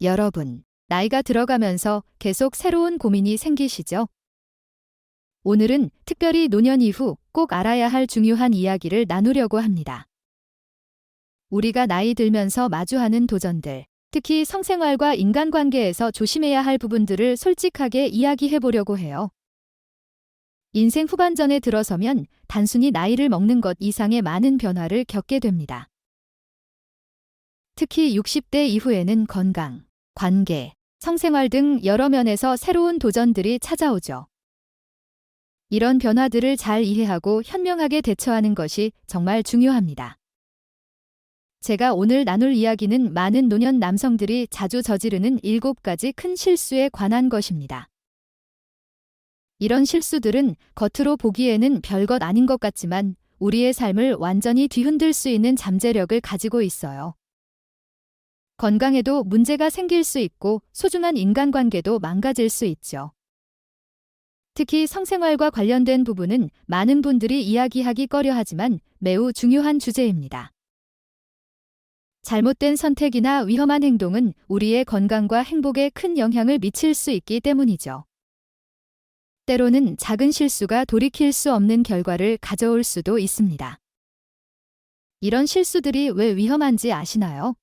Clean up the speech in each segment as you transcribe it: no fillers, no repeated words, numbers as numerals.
여러분, 나이가 들어가면서 계속 새로운 고민이 생기시죠? 오늘은 특별히 노년 이후 꼭 알아야 할 중요한 이야기를 나누려고 합니다. 우리가 나이 들면서 마주하는 도전들, 특히 성생활과 인간관계에서 조심해야 할 부분들을 솔직하게 이야기해 보려고 해요. 인생 후반전에 들어서면 단순히 나이를 먹는 것 이상의 많은 변화를 겪게 됩니다. 특히 60대 이후에는 건강, 관계, 성생활 등 여러 면에서 새로운 도전들이 찾아오죠. 이런 변화들을 잘 이해하고 현명하게 대처하는 것이 정말 중요합니다. 제가 오늘 나눌 이야기는 많은 노년 남성들이 자주 저지르는 7가지 큰 실수에 관한 것입니다. 이런 실수들은 겉으로 보기에는 별것 아닌 것 같지만 우리의 삶을 완전히 뒤흔들 수 있는 잠재력을 가지고 있어요. 건강에도 문제가 생길 수 있고 소중한 인간관계도 망가질 수 있죠. 특히 성생활과 관련된 부분은 많은 분들이 이야기하기 꺼려하지만 매우 중요한 주제입니다. 잘못된 선택이나 위험한 행동은 우리의 건강과 행복에 큰 영향을 미칠 수 있기 때문이죠. 때로는 작은 실수가 돌이킬 수 없는 결과를 가져올 수도 있습니다. 이런 실수들이 왜 위험한지 아시나요?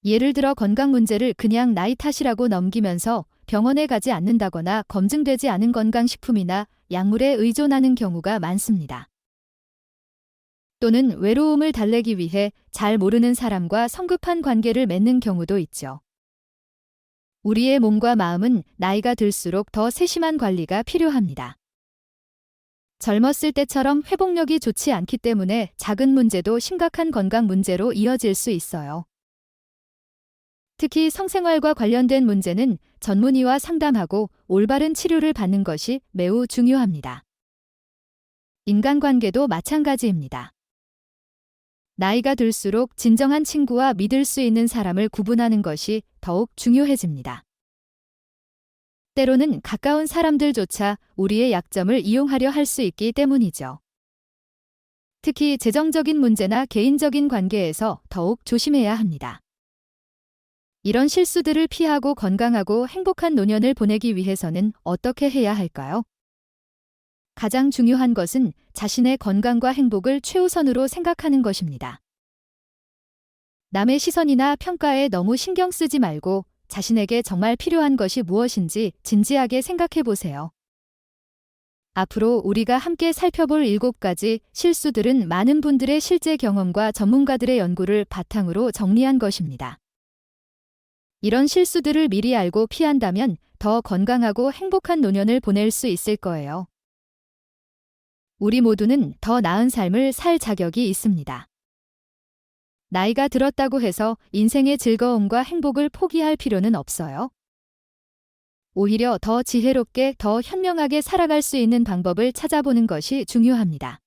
예를 들어 건강 문제를 그냥 나이 탓이라고 넘기면서 병원에 가지 않는다거나 검증되지 않은 건강식품이나 약물에 의존하는 경우가 많습니다. 또는 외로움을 달래기 위해 잘 모르는 사람과 성급한 관계를 맺는 경우도 있죠. 우리의 몸과 마음은 나이가 들수록 더 세심한 관리가 필요합니다. 젊었을 때처럼 회복력이 좋지 않기 때문에 작은 문제도 심각한 건강 문제로 이어질 수 있어요. 특히 성생활과 관련된 문제는 전문의와 상담하고 올바른 치료를 받는 것이 매우 중요합니다. 인간관계도 마찬가지입니다. 나이가 들수록 진정한 친구와 믿을 수 있는 사람을 구분하는 것이 더욱 중요해집니다. 때로는 가까운 사람들조차 우리의 약점을 이용하려 할 수 있기 때문이죠. 특히 재정적인 문제나 개인적인 관계에서 더욱 조심해야 합니다. 이런 실수들을 피하고 건강하고 행복한 노년을 보내기 위해서는 어떻게 해야 할까요? 가장 중요한 것은 자신의 건강과 행복을 최우선으로 생각하는 것입니다. 남의 시선이나 평가에 너무 신경 쓰지 말고 자신에게 정말 필요한 것이 무엇인지 진지하게 생각해 보세요. 앞으로 우리가 함께 살펴볼 7가지 실수들은 많은 분들의 실제 경험과 전문가들의 연구를 바탕으로 정리한 것입니다. 이런 실수들을 미리 알고 피한다면 더 건강하고 행복한 노년을 보낼 수 있을 거예요. 우리 모두는 더 나은 삶을 살 자격이 있습니다. 나이가 들었다고 해서 인생의 즐거움과 행복을 포기할 필요는 없어요. 오히려 더 지혜롭게, 더 현명하게 살아갈 수 있는 방법을 찾아보는 것이 중요합니다.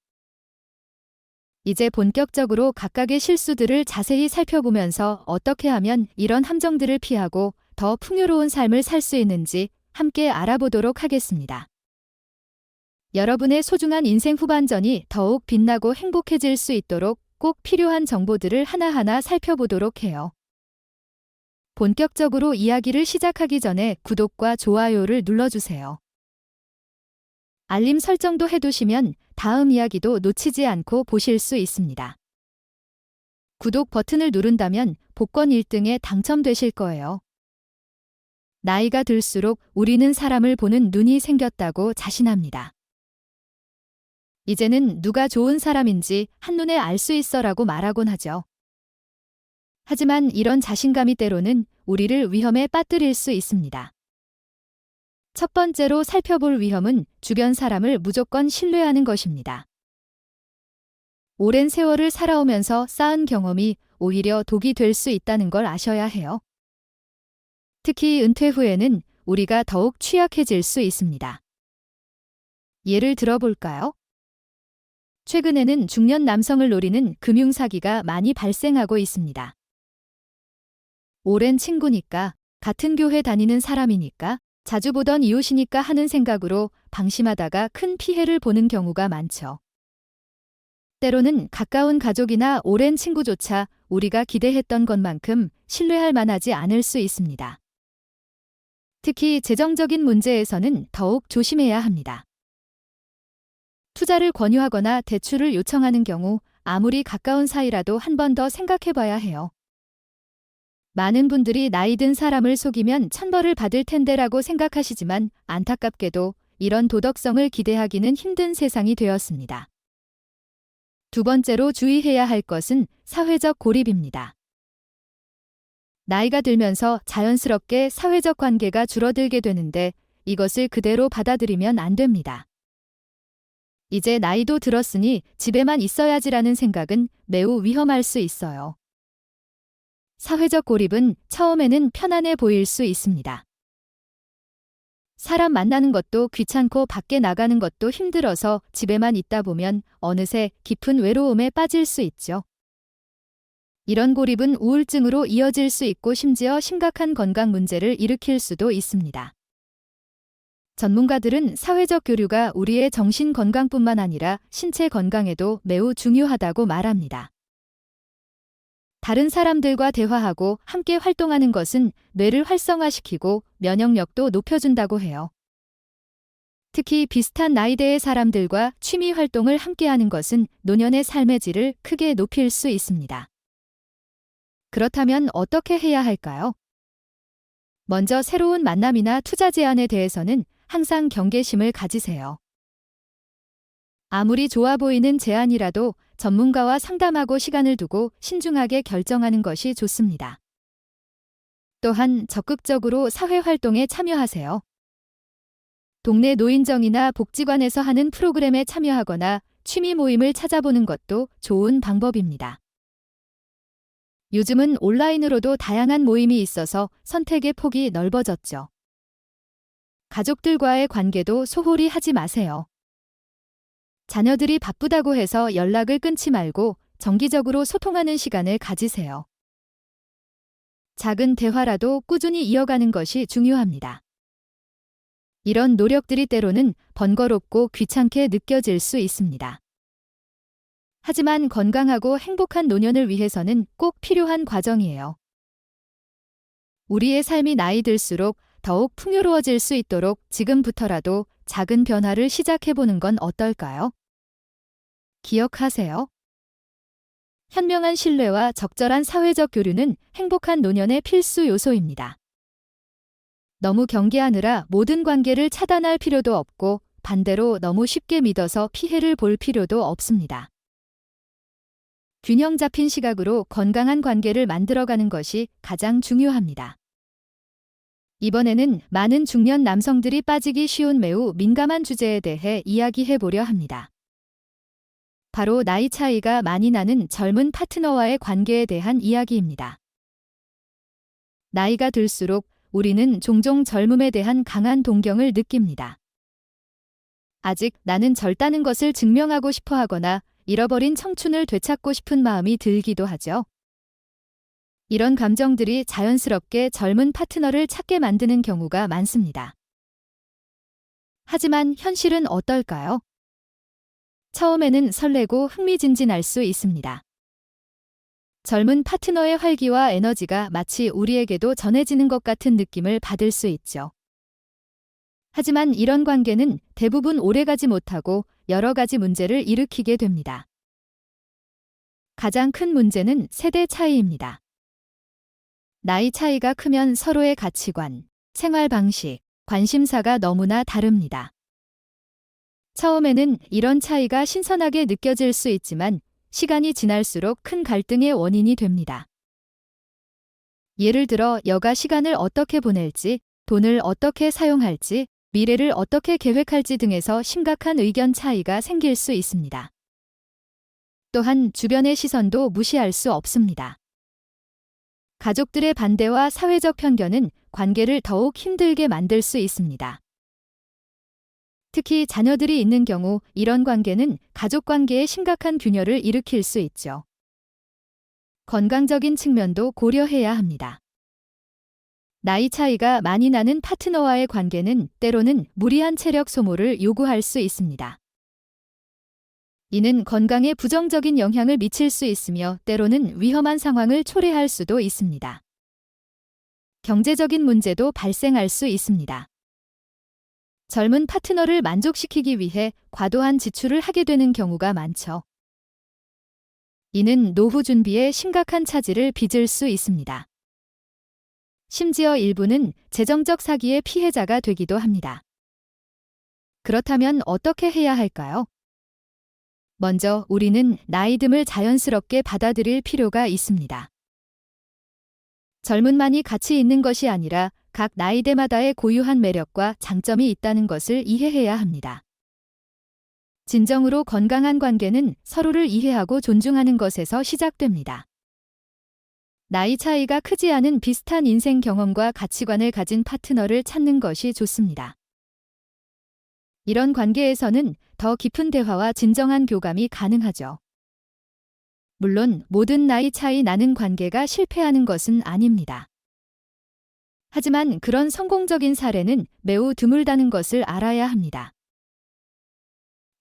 이제 본격적으로 각각의 실수들을 자세히 살펴보면서 어떻게 하면 이런 함정들을 피하고 더 풍요로운 삶을 살 수 있는지 함께 알아보도록 하겠습니다. 여러분의 소중한 인생 후반전이 더욱 빛나고 행복해질 수 있도록 꼭 필요한 정보들을 하나하나 살펴보도록 해요. 본격적으로 이야기를 시작하기 전에 구독과 좋아요를 눌러주세요. 알림 설정도 해두시면 다음 이야기도 놓치지 않고 보실 수 있습니다. 구독 버튼을 누른다면 복권 1등에 당첨되실 거예요. 나이가 들수록 우리는 사람을 보는 눈이 생겼다고 자신합니다. 이제는 누가 좋은 사람인지 한눈에 알 수 있어라고 말하곤 하죠. 하지만 이런 자신감이 때로는 우리를 위험에 빠뜨릴 수 있습니다. 첫 번째로 살펴볼 위험은 주변 사람을 무조건 신뢰하는 것입니다. 오랜 세월을 살아오면서 쌓은 경험이 오히려 독이 될 수 있다는 걸 아셔야 해요. 특히 은퇴 후에는 우리가 더욱 취약해질 수 있습니다. 예를 들어볼까요? 최근에는 중년 남성을 노리는 금융사기가 많이 발생하고 있습니다. 오랜 친구니까, 같은 교회 다니는 사람이니까, 자주 보던 이웃이니까 하는 생각으로 방심하다가 큰 피해를 보는 경우가 많죠. 때로는 가까운 가족이나 오랜 친구조차 우리가 기대했던 것만큼 신뢰할 만하지 않을 수 있습니다. 특히 재정적인 문제에서는 더욱 조심해야 합니다. 투자를 권유하거나 대출을 요청하는 경우 아무리 가까운 사이라도 한 번 더 생각해 봐야 해요. 많은 분들이 나이 든 사람을 속이면 천벌을 받을 텐데라고 생각하시지만 안타깝게도 이런 도덕성을 기대하기는 힘든 세상이 되었습니다. 두 번째로 주의해야 할 것은 사회적 고립입니다. 나이가 들면서 자연스럽게 사회적 관계가 줄어들게 되는데 이것을 그대로 받아들이면 안 됩니다. 이제 나이도 들었으니 집에만 있어야지라는 생각은 매우 위험할 수 있어요. 사회적 고립은 처음에는 편안해 보일 수 있습니다. 사람 만나는 것도 귀찮고 밖에 나가는 것도 힘들어서 집에만 있다 보면 어느새 깊은 외로움에 빠질 수 있죠. 이런 고립은 우울증으로 이어질 수 있고 심지어 심각한 건강 문제를 일으킬 수도 있습니다. 전문가들은 사회적 교류가 우리의 정신 건강뿐만 아니라 신체 건강에도 매우 중요하다고 말합니다. 다른 사람들과 대화하고 함께 활동하는 것은 뇌를 활성화시키고 면역력도 높여준다고 해요. 특히 비슷한 나이대의 사람들과 취미 활동을 함께하는 것은 노년의 삶의 질을 크게 높일 수 있습니다. 그렇다면 어떻게 해야 할까요? 먼저 새로운 만남이나 투자 제안에 대해서는 항상 경계심을 가지세요. 아무리 좋아 보이는 제안이라도 전문가와 상담하고 시간을 두고 신중하게 결정하는 것이 좋습니다. 또한 적극적으로 사회활동에 참여하세요. 동네 노인정이나 복지관에서 하는 프로그램에 참여하거나 취미 모임을 찾아보는 것도 좋은 방법입니다. 요즘은 온라인으로도 다양한 모임이 있어서 선택의 폭이 넓어졌죠. 가족들과의 관계도 소홀히 하지 마세요. 자녀들이 바쁘다고 해서 연락을 끊지 말고 정기적으로 소통하는 시간을 가지세요. 작은 대화라도 꾸준히 이어가는 것이 중요합니다. 이런 노력들이 때로는 번거롭고 귀찮게 느껴질 수 있습니다. 하지만 건강하고 행복한 노년을 위해서는 꼭 필요한 과정이에요. 우리의 삶이 나이 들수록 더욱 풍요로워질 수 있도록 지금부터라도 작은 변화를 시작해보는 건 어떨까요? 기억하세요. 현명한 신뢰와 적절한 사회적 교류는 행복한 노년의 필수 요소입니다. 너무 경계하느라 모든 관계를 차단할 필요도 없고 반대로 너무 쉽게 믿어서 피해를 볼 필요도 없습니다. 균형 잡힌 시각으로 건강한 관계를 만들어가는 것이 가장 중요합니다. 이번에는 많은 중년 남성들이 빠지기 쉬운 매우 민감한 주제에 대해 이야기해보려 합니다. 바로 나이 차이가 많이 나는 젊은 파트너와의 관계에 대한 이야기입니다. 나이가 들수록 우리는 종종 젊음에 대한 강한 동경을 느낍니다. 아직 나는 젊다는 것을 증명하고 싶어 하거나 잃어버린 청춘을 되찾고 싶은 마음이 들기도 하죠. 이런 감정들이 자연스럽게 젊은 파트너를 찾게 만드는 경우가 많습니다. 하지만 현실은 어떨까요? 처음에는 설레고 흥미진진할 수 있습니다. 젊은 파트너의 활기와 에너지가 마치 우리에게도 전해지는 것 같은 느낌을 받을 수 있죠. 하지만 이런 관계는 대부분 오래가지 못하고 여러 가지 문제를 일으키게 됩니다. 가장 큰 문제는 세대 차이입니다. 나이 차이가 크면 서로의 가치관, 생활 방식, 관심사가 너무나 다릅니다. 처음에는 이런 차이가 신선하게 느껴질 수 있지만 시간이 지날수록 큰 갈등의 원인이 됩니다. 예를 들어 여가 시간을 어떻게 보낼지, 돈을 어떻게 사용할지, 미래를 어떻게 계획할지 등에서 심각한 의견 차이가 생길 수 있습니다. 또한 주변의 시선도 무시할 수 없습니다. 가족들의 반대와 사회적 편견은 관계를 더욱 힘들게 만들 수 있습니다. 특히 자녀들이 있는 경우 이런 관계는 가족 관계에 심각한 균열을 일으킬 수 있죠. 건강적인 측면도 고려해야 합니다. 나이 차이가 많이 나는 파트너와의 관계는 때로는 무리한 체력 소모를 요구할 수 있습니다. 이는 건강에 부정적인 영향을 미칠 수 있으며 때로는 위험한 상황을 초래할 수도 있습니다. 경제적인 문제도 발생할 수 있습니다. 젊은 파트너를 만족시키기 위해 과도한 지출을 하게 되는 경우가 많죠. 이는 노후 준비에 심각한 차질을 빚을 수 있습니다. 심지어 일부는 재정적 사기의 피해자가 되기도 합니다. 그렇다면 어떻게 해야 할까요? 먼저 우리는 나이듦을 자연스럽게 받아들일 필요가 있습니다. 젊은만이 가치 있는 것이 아니라 각 나이대마다의 고유한 매력과 장점이 있다는 것을 이해해야 합니다. 진정으로 건강한 관계는 서로를 이해하고 존중하는 것에서 시작됩니다. 나이 차이가 크지 않은 비슷한 인생 경험과 가치관을 가진 파트너를 찾는 것이 좋습니다. 이런 관계에서는 더 깊은 대화와 진정한 교감이 가능하죠. 물론 모든 나이 차이 나는 관계가 실패하는 것은 아닙니다. 하지만 그런 성공적인 사례는 매우 드물다는 것을 알아야 합니다.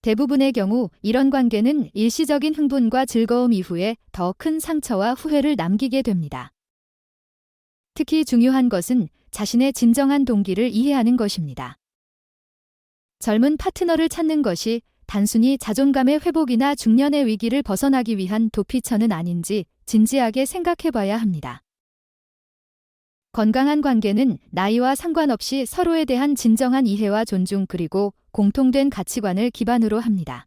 대부분의 경우 이런 관계는 일시적인 흥분과 즐거움 이후에 더 큰 상처와 후회를 남기게 됩니다. 특히 중요한 것은 자신의 진정한 동기를 이해하는 것입니다. 젊은 파트너를 찾는 것이 단순히 자존감의 회복이나 중년의 위기를 벗어나기 위한 도피처는 아닌지 진지하게 생각해 봐야 합니다. 건강한 관계는 나이와 상관없이 서로에 대한 진정한 이해와 존중 그리고 공통된 가치관을 기반으로 합니다.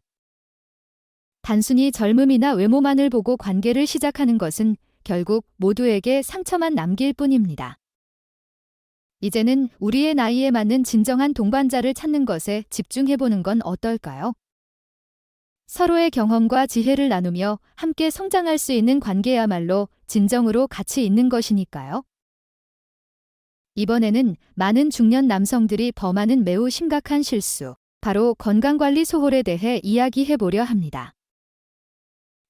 단순히 젊음이나 외모만을 보고 관계를 시작하는 것은 결국 모두에게 상처만 남길 뿐입니다. 이제는 우리의 나이에 맞는 진정한 동반자를 찾는 것에 집중해보는 건 어떨까요? 서로의 경험과 지혜를 나누며 함께 성장할 수 있는 관계야말로 진정으로 가치 있는 것이니까요. 이번에는 많은 중년 남성들이 범하는 매우 심각한 실수, 바로 건강관리 소홀에 대해 이야기해보려 합니다.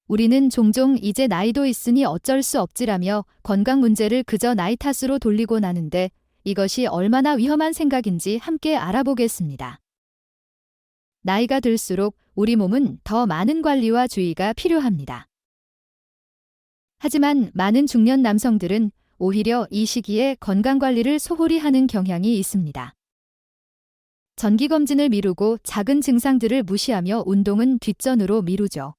우리는 종종 이제 나이도 있으니 어쩔 수 없지라며 건강 문제를 그저 나이 탓으로 돌리곤 하는데 이것이 얼마나 위험한 생각인지 함께 알아보겠습니다. 나이가 들수록 우리 몸은 더 많은 관리와 주의가 필요합니다. 하지만 많은 중년 남성들은 오히려 이 시기에 건강관리를 소홀히 하는 경향이 있습니다. 정기검진을 미루고 작은 증상들을 무시하며 운동은 뒷전으로 미루죠.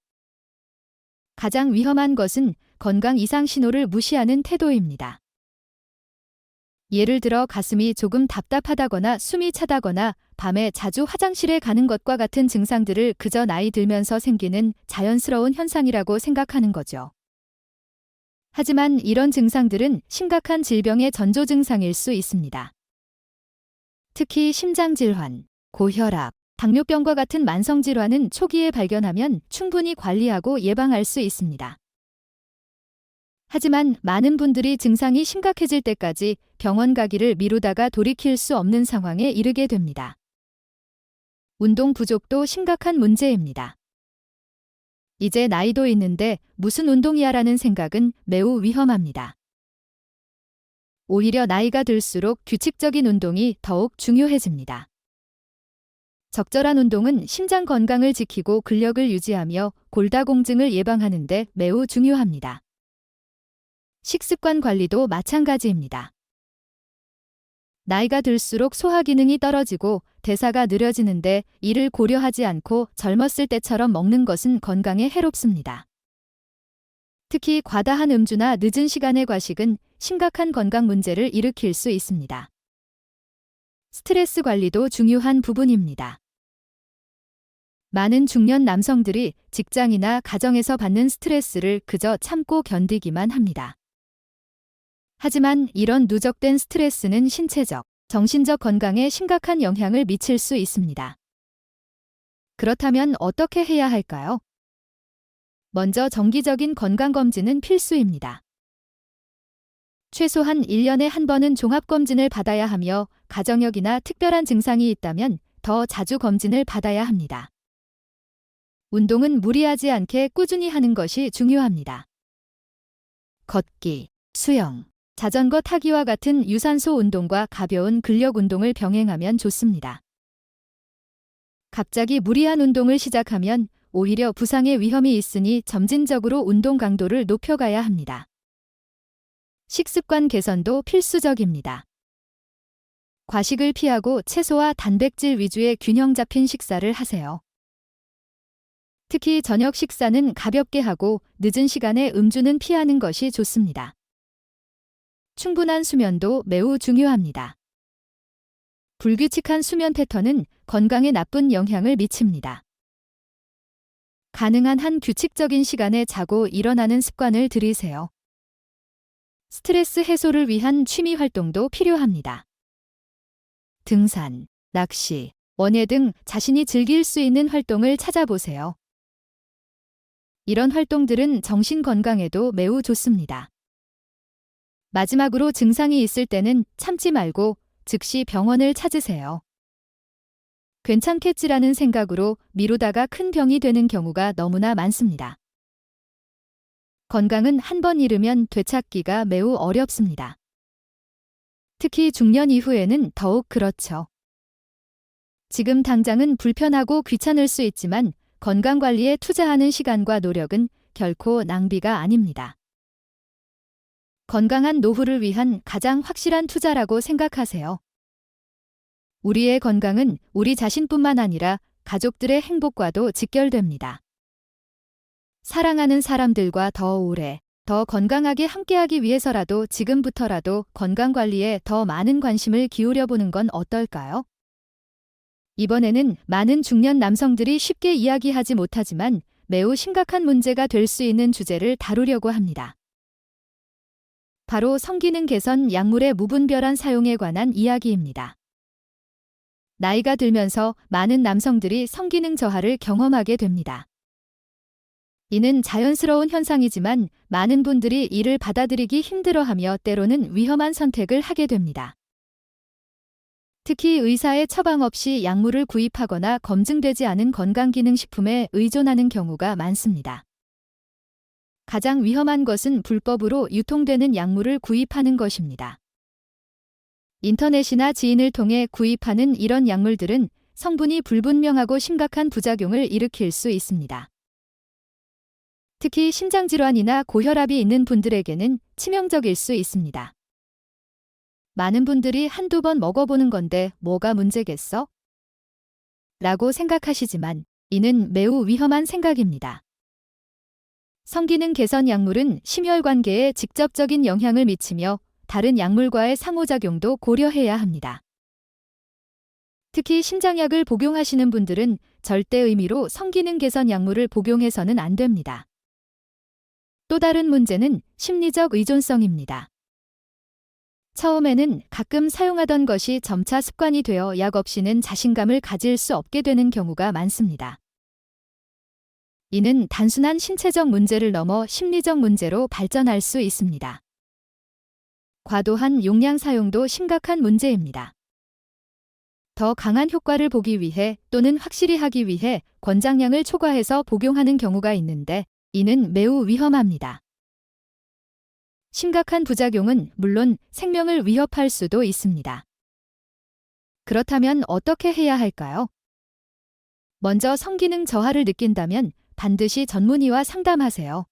가장 위험한 것은 건강 이상 신호를 무시하는 태도입니다. 예를 들어 가슴이 조금 답답하다거나 숨이 차다거나 밤에 자주 화장실에 가는 것과 같은 증상들을 그저 나이 들면서 생기는 자연스러운 현상이라고 생각하는 거죠. 하지만 이런 증상들은 심각한 질병의 전조 증상일 수 있습니다. 특히 심장질환, 고혈압, 당뇨병과 같은 만성질환은 초기에 발견하면 충분히 관리하고 예방할 수 있습니다. 하지만 많은 분들이 증상이 심각해질 때까지 병원 가기를 미루다가 돌이킬 수 없는 상황에 이르게 됩니다. 운동 부족도 심각한 문제입니다. 이제 나이도 있는데 무슨 운동이야라는 생각은 매우 위험합니다. 오히려 나이가 들수록 규칙적인 운동이 더욱 중요해집니다. 적절한 운동은 심장 건강을 지키고 근력을 유지하며 골다공증을 예방하는 데 매우 중요합니다. 식습관 관리도 마찬가지입니다. 나이가 들수록 소화 기능이 떨어지고 대사가 느려지는데 이를 고려하지 않고 젊었을 때처럼 먹는 것은 건강에 해롭습니다. 특히 과다한 음주나 늦은 시간의 과식은 심각한 건강 문제를 일으킬 수 있습니다. 스트레스 관리도 중요한 부분입니다. 많은 중년 남성들이 직장이나 가정에서 받는 스트레스를 그저 참고 견디기만 합니다. 하지만 이런 누적된 스트레스는 신체적, 정신적 건강에 심각한 영향을 미칠 수 있습니다. 그렇다면 어떻게 해야 할까요? 먼저 정기적인 건강검진은 필수입니다. 최소한 1년에 한 번은 종합검진을 받아야 하며 가정력이나 특별한 증상이 있다면 더 자주 검진을 받아야 합니다. 운동은 무리하지 않게 꾸준히 하는 것이 중요합니다. 걷기, 수영, 자전거 타기와 같은 유산소 운동과 가벼운 근력 운동을 병행하면 좋습니다. 갑자기 무리한 운동을 시작하면 오히려 부상의 위험이 있으니 점진적으로 운동 강도를 높여가야 합니다. 식습관 개선도 필수적입니다. 과식을 피하고 채소와 단백질 위주의 균형 잡힌 식사를 하세요. 특히 저녁 식사는 가볍게 하고 늦은 시간에 음주는 피하는 것이 좋습니다. 충분한 수면도 매우 중요합니다. 불규칙한 수면 패턴은 건강에 나쁜 영향을 미칩니다. 가능한 한 규칙적인 시간에 자고 일어나는 습관을 들이세요. 스트레스 해소를 위한 취미 활동도 필요합니다. 등산, 낚시, 원예 등 자신이 즐길 수 있는 활동을 찾아보세요. 이런 활동들은 정신 건강에도 매우 좋습니다. 마지막으로 증상이 있을 때는 참지 말고 즉시 병원을 찾으세요. 괜찮겠지라는 생각으로 미루다가 큰 병이 되는 경우가 너무나 많습니다. 건강은 한 번 잃으면 되찾기가 매우 어렵습니다. 특히 중년 이후에는 더욱 그렇죠. 지금 당장은 불편하고 귀찮을 수 있지만 건강관리에 투자하는 시간과 노력은 결코 낭비가 아닙니다. 건강한 노후를 위한 가장 확실한 투자라고 생각하세요. 우리의 건강은 우리 자신뿐만 아니라 가족들의 행복과도 직결됩니다. 사랑하는 사람들과 더 오래, 더 건강하게 함께하기 위해서라도 지금부터라도 건강관리에 더 많은 관심을 기울여보는 건 어떨까요? 이번에는 많은 중년 남성들이 쉽게 이야기하지 못하지만 매우 심각한 문제가 될 수 있는 주제를 다루려고 합니다. 바로 성기능 개선 약물의 무분별한 사용에 관한 이야기입니다. 나이가 들면서 많은 남성들이 성기능 저하를 경험하게 됩니다. 이는 자연스러운 현상이지만 많은 분들이 이를 받아들이기 힘들어하며 때로는 위험한 선택을 하게 됩니다. 특히 의사의 처방 없이 약물을 구입하거나 검증되지 않은 건강기능식품에 의존하는 경우가 많습니다. 가장 위험한 것은 불법으로 유통되는 약물을 구입하는 것입니다. 인터넷이나 지인을 통해 구입하는 이런 약물들은 성분이 불분명하고 심각한 부작용을 일으킬 수 있습니다. 특히 심장질환이나 고혈압이 있는 분들에게는 치명적일 수 있습니다. 많은 분들이 한두 번 먹어보는 건데 뭐가 문제겠어? 라고 생각하시지만 이는 매우 위험한 생각입니다. 성기능 개선 약물은 심혈관계에 직접적인 영향을 미치며 다른 약물과의 상호작용도 고려해야 합니다. 특히 심장약을 복용하시는 분들은 절대 의미로 성기능 개선 약물을 복용해서는 안 됩니다. 또 다른 문제는 심리적 의존성입니다. 처음에는 가끔 사용하던 것이 점차 습관이 되어 약 없이는 자신감을 가질 수 없게 되는 경우가 많습니다. 이는 단순한 신체적 문제를 넘어 심리적 문제로 발전할 수 있습니다. 과도한 용량 사용도 심각한 문제입니다. 더 강한 효과를 보기 위해 또는 확실히 하기 위해 권장량을 초과해서 복용하는 경우가 있는데 이는 매우 위험합니다. 심각한 부작용은 물론 생명을 위협할 수도 있습니다. 그렇다면 어떻게 해야 할까요? 먼저 성기능 저하를 느낀다면 반드시 전문의와 상담하세요.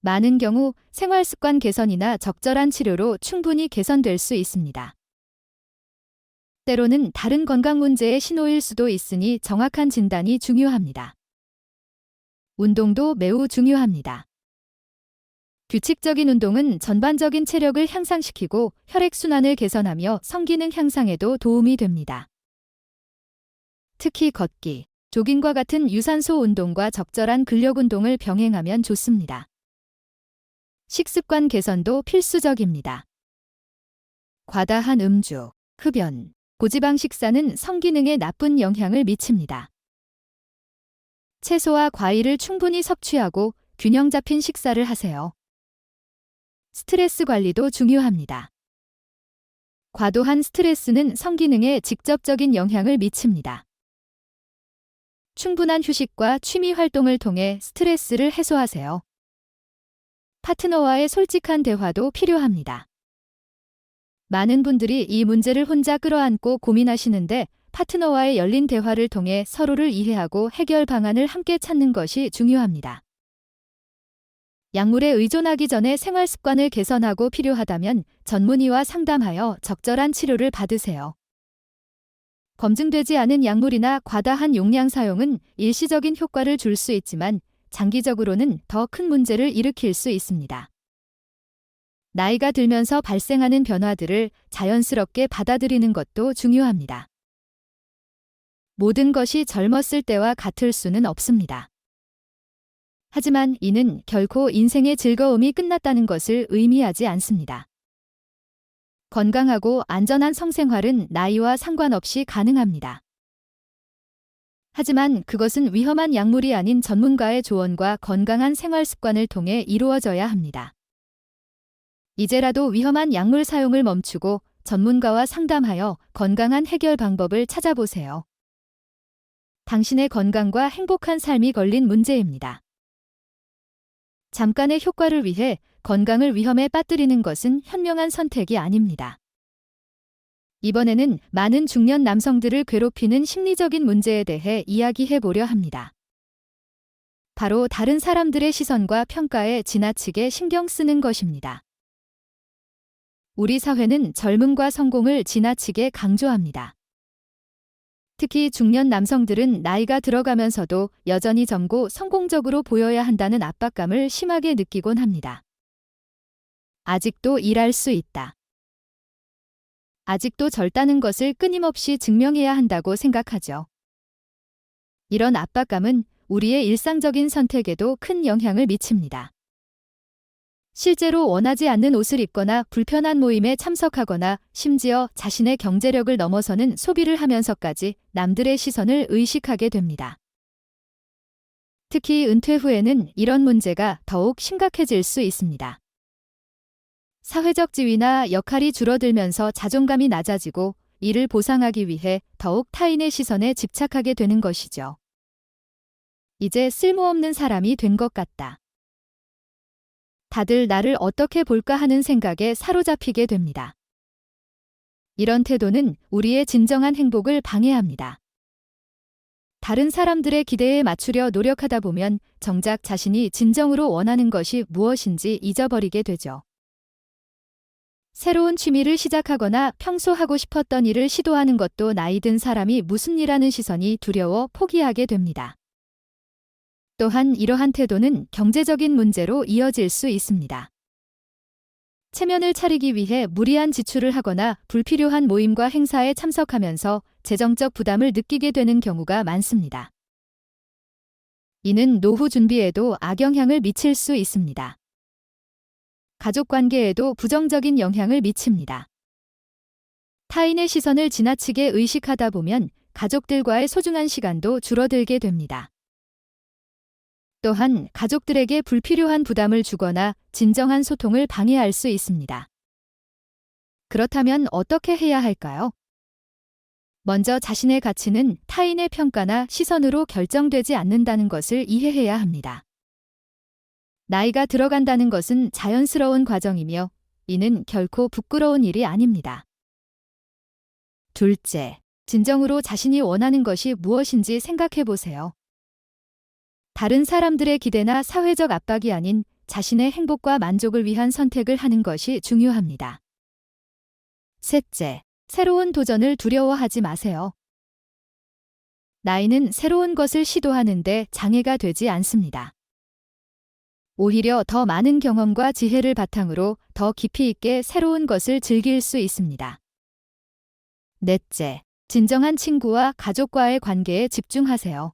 많은 경우 생활습관 개선이나 적절한 치료로 충분히 개선될 수 있습니다. 때로는 다른 건강 문제의 신호일 수도 있으니 정확한 진단이 중요합니다. 운동도 매우 중요합니다. 규칙적인 운동은 전반적인 체력을 향상시키고 혈액순환을 개선하며 성기능 향상에도 도움이 됩니다. 특히 걷기, 조깅과 같은 유산소 운동과 적절한 근력 운동을 병행하면 좋습니다. 식습관 개선도 필수적입니다. 과다한 음주, 흡연, 고지방 식사는 성기능에 나쁜 영향을 미칩니다. 채소와 과일을 충분히 섭취하고 균형 잡힌 식사를 하세요. 스트레스 관리도 중요합니다. 과도한 스트레스는 성기능에 직접적인 영향을 미칩니다. 충분한 휴식과 취미 활동을 통해 스트레스를 해소하세요. 파트너와의 솔직한 대화도 필요합니다. 많은 분들이 이 문제를 혼자 끌어안고 고민하시는데 파트너와의 열린 대화를 통해 서로를 이해하고 해결 방안을 함께 찾는 것이 중요합니다. 약물에 의존하기 전에 생활 습관을 개선하고 필요하다면 전문의와 상담하여 적절한 치료를 받으세요. 검증되지 않은 약물이나 과다한 용량 사용은 일시적인 효과를 줄 수 있지만 장기적으로는 더 큰 문제를 일으킬 수 있습니다. 나이가 들면서 발생하는 변화들을 자연스럽게 받아들이는 것도 중요합니다. 모든 것이 젊었을 때와 같을 수는 없습니다. 하지만 이는 결코 인생의 즐거움이 끝났다는 것을 의미하지 않습니다. 건강하고 안전한 성생활은 나이와 상관없이 가능합니다. 하지만 그것은 위험한 약물이 아닌 전문가의 조언과 건강한 생활 습관을 통해 이루어져야 합니다. 이제라도 위험한 약물 사용을 멈추고 전문가와 상담하여 건강한 해결 방법을 찾아보세요. 당신의 건강과 행복한 삶이 걸린 문제입니다. 잠깐의 효과를 위해 건강을 위험에 빠뜨리는 것은 현명한 선택이 아닙니다. 이번에는 많은 중년 남성들을 괴롭히는 심리적인 문제에 대해 이야기해 보려 합니다. 바로 다른 사람들의 시선과 평가에 지나치게 신경 쓰는 것입니다. 우리 사회는 젊음과 성공을 지나치게 강조합니다. 특히 중년 남성들은 나이가 들어가면서도 여전히 젊고 성공적으로 보여야 한다는 압박감을 심하게 느끼곤 합니다. 아직도 일할 수 있다. 아직도 젊다는 것을 끊임없이 증명해야 한다고 생각하죠. 이런 압박감은 우리의 일상적인 선택에도 큰 영향을 미칩니다. 실제로 원하지 않는 옷을 입거나 불편한 모임에 참석하거나 심지어 자신의 경제력을 넘어서는 소비를 하면서까지 남들의 시선을 의식하게 됩니다. 특히 은퇴 후에는 이런 문제가 더욱 심각해질 수 있습니다. 사회적 지위나 역할이 줄어들면서 자존감이 낮아지고 이를 보상하기 위해 더욱 타인의 시선에 집착하게 되는 것이죠. 이제 쓸모없는 사람이 된 것 같다. 다들 나를 어떻게 볼까 하는 생각에 사로잡히게 됩니다. 이런 태도는 우리의 진정한 행복을 방해합니다. 다른 사람들의 기대에 맞추려 노력하다 보면 정작 자신이 진정으로 원하는 것이 무엇인지 잊어버리게 되죠. 새로운 취미를 시작하거나 평소 하고 싶었던 일을 시도하는 것도 나이 든 사람이 무슨 일하는 시선이 두려워 포기하게 됩니다. 또한 이러한 태도는 경제적인 문제로 이어질 수 있습니다. 체면을 차리기 위해 무리한 지출을 하거나 불필요한 모임과 행사에 참석하면서 재정적 부담을 느끼게 되는 경우가 많습니다. 이는 노후 준비에도 악영향을 미칠 수 있습니다. 가족 관계에도 부정적인 영향을 미칩니다. 타인의 시선을 지나치게 의식하다 보면 가족들과의 소중한 시간도 줄어들게 됩니다. 또한 가족들에게 불필요한 부담을 주거나 진정한 소통을 방해할 수 있습니다. 그렇다면 어떻게 해야 할까요? 먼저 자신의 가치는 타인의 평가나 시선으로 결정되지 않는다는 것을 이해해야 합니다. 나이가 들어간다는 것은 자연스러운 과정이며 이는 결코 부끄러운 일이 아닙니다. 둘째, 진정으로 자신이 원하는 것이 무엇인지 생각해 보세요. 다른 사람들의 기대나 사회적 압박이 아닌 자신의 행복과 만족을 위한 선택을 하는 것이 중요합니다. 셋째, 새로운 도전을 두려워하지 마세요. 나이는 새로운 것을 시도하는데 장애가 되지 않습니다. 오히려 더 많은 경험과 지혜를 바탕으로 더 깊이 있게 새로운 것을 즐길 수 있습니다. 넷째, 진정한 친구와 가족과의 관계에 집중하세요.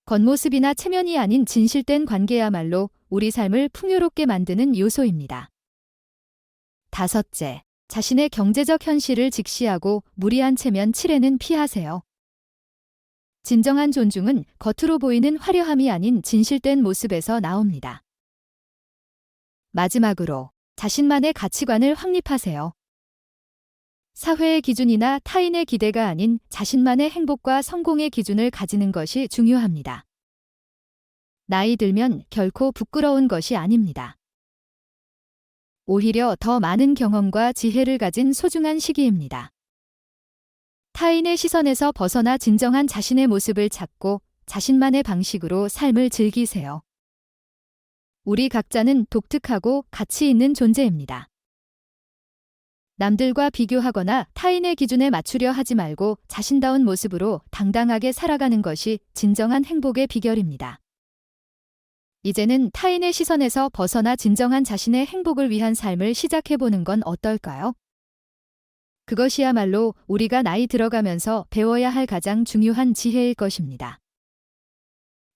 겉모습이나 체면이 아닌 진실된 관계야말로 우리 삶을 풍요롭게 만드는 요소입니다. 다섯째, 자신의 경제적 현실을 직시하고 무리한 체면 칠해는 피하세요. 진정한 존중은 겉으로 보이는 화려함이 아닌 진실된 모습에서 나옵니다. 마지막으로 자신만의 가치관을 확립하세요. 사회의 기준이나 타인의 기대가 아닌 자신만의 행복과 성공의 기준을 가지는 것이 중요합니다. 나이 들면 결코 부끄러운 것이 아닙니다. 오히려 더 많은 경험과 지혜를 가진 소중한 시기입니다. 타인의 시선에서 벗어나 진정한 자신의 모습을 찾고 자신만의 방식으로 삶을 즐기세요. 우리 각자는 독특하고 가치 있는 존재입니다. 남들과 비교하거나 타인의 기준에 맞추려 하지 말고 자신다운 모습으로 당당하게 살아가는 것이 진정한 행복의 비결입니다. 이제는 타인의 시선에서 벗어나 진정한 자신의 행복을 위한 삶을 시작해보는 건 어떨까요? 그것이야말로 우리가 나이 들어가면서 배워야 할 가장 중요한 지혜일 것입니다.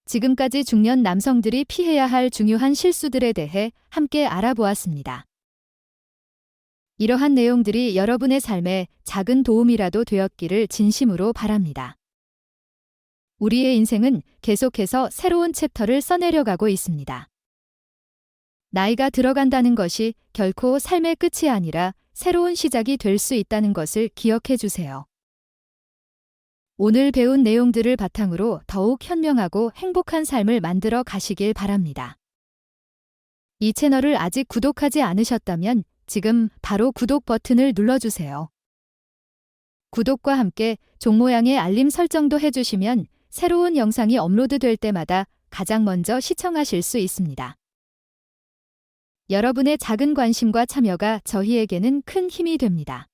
지금까지 중년 남성들이 피해야 할 중요한 실수들에 대해 함께 알아보았습니다. 이러한 내용들이 여러분의 삶에 작은 도움이라도 되었기를 진심으로 바랍니다. 우리의 인생은 계속해서 새로운 챕터를 써내려가고 있습니다. 나이가 들어간다는 것이 결코 삶의 끝이 아니라 새로운 시작이 될 수 있다는 것을 기억해 주세요. 오늘 배운 내용들을 바탕으로 더욱 현명하고 행복한 삶을 만들어 가시길 바랍니다. 이 채널을 아직 구독하지 않으셨다면 지금 바로 구독 버튼을 눌러주세요. 구독과 함께 종 모양의 알림 설정도 해주시면 새로운 영상이 업로드될 때마다 가장 먼저 시청하실 수 있습니다. 여러분의 작은 관심과 참여가 저희에게는 큰 힘이 됩니다.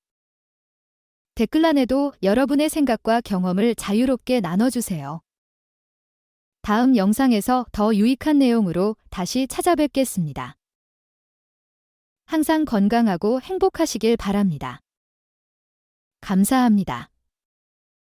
댓글란에도 여러분의 생각과 경험을 자유롭게 나눠주세요. 다음 영상에서 더 유익한 내용으로 다시 찾아뵙겠습니다. 항상 건강하고 행복하시길 바랍니다. 감사합니다.